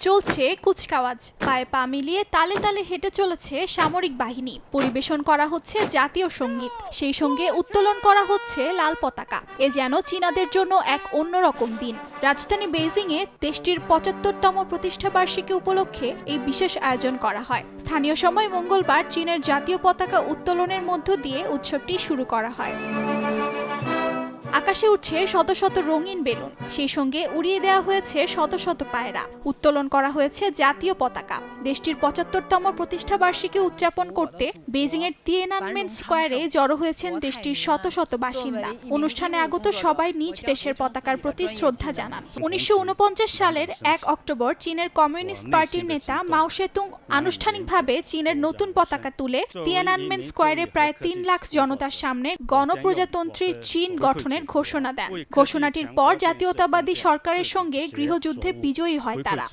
চলছে কুচকাওয়াজ, পায়ে পা মিলিয়ে তালে তালে হেঁটে চলেছে সামরিক বাহিনী। পরিবেশন করা হচ্ছে জাতীয় সঙ্গীত, সেই সঙ্গে উত্তোলন করা হচ্ছে লাল পতাকা। এ যেন চীনাদের জন্য এক অন্যরকম দিন। রাজধানী বেইজিংয়ে দেশটির ৭৫তম প্রতিষ্ঠাবার্ষিকী উপলক্ষে এই বিশেষ আয়োজন করা হয়। স্থানীয় সময় মঙ্গলবার চীনের জাতীয় পতাকা উত্তোলনের মধ্য দিয়ে উৎসবটি শুরু করা হয়। আকাশে উঠছে শত শত রঙিন বেলুন, সেই সঙ্গে উড়িয়ে দেওয়া হয়েছে শত শত পায়রা। উত্তোলন করা হয়েছে জাতীয় পতাকা। দেশটির ৭৫তম প্রতিষ্ঠাবার্ষিকী উদযাপন করতে বেইজিংয়ের তিয়ানানমেন স্কয়ারে জড়ো হয়েছেন দেশটির শত শত বাসিন্দা। অনুষ্ঠানে আগত সবাই নিজ দেশের পতাকার প্রতি শ্রদ্ধা জানান। ১৯৪৯ সালের ১ অক্টোবর চীনের কমিউনিস্ট পার্টির নেতা মাও সেতুং আনুষ্ঠানিকভাবে চীনের নতুন পতাকা তুলে তিয়ানানমেন স্কয়ারে প্রায় ৩ লাখ জনতার সামনে গণপ্রজাতন্ত্রী চীন গঠনের ঘোষণা দেন। ঘোষণাটির পর জাতীয়তাবাদী সরকারের সঙ্গে গৃহযুদ্ধে বিজয়ী হয় তারা।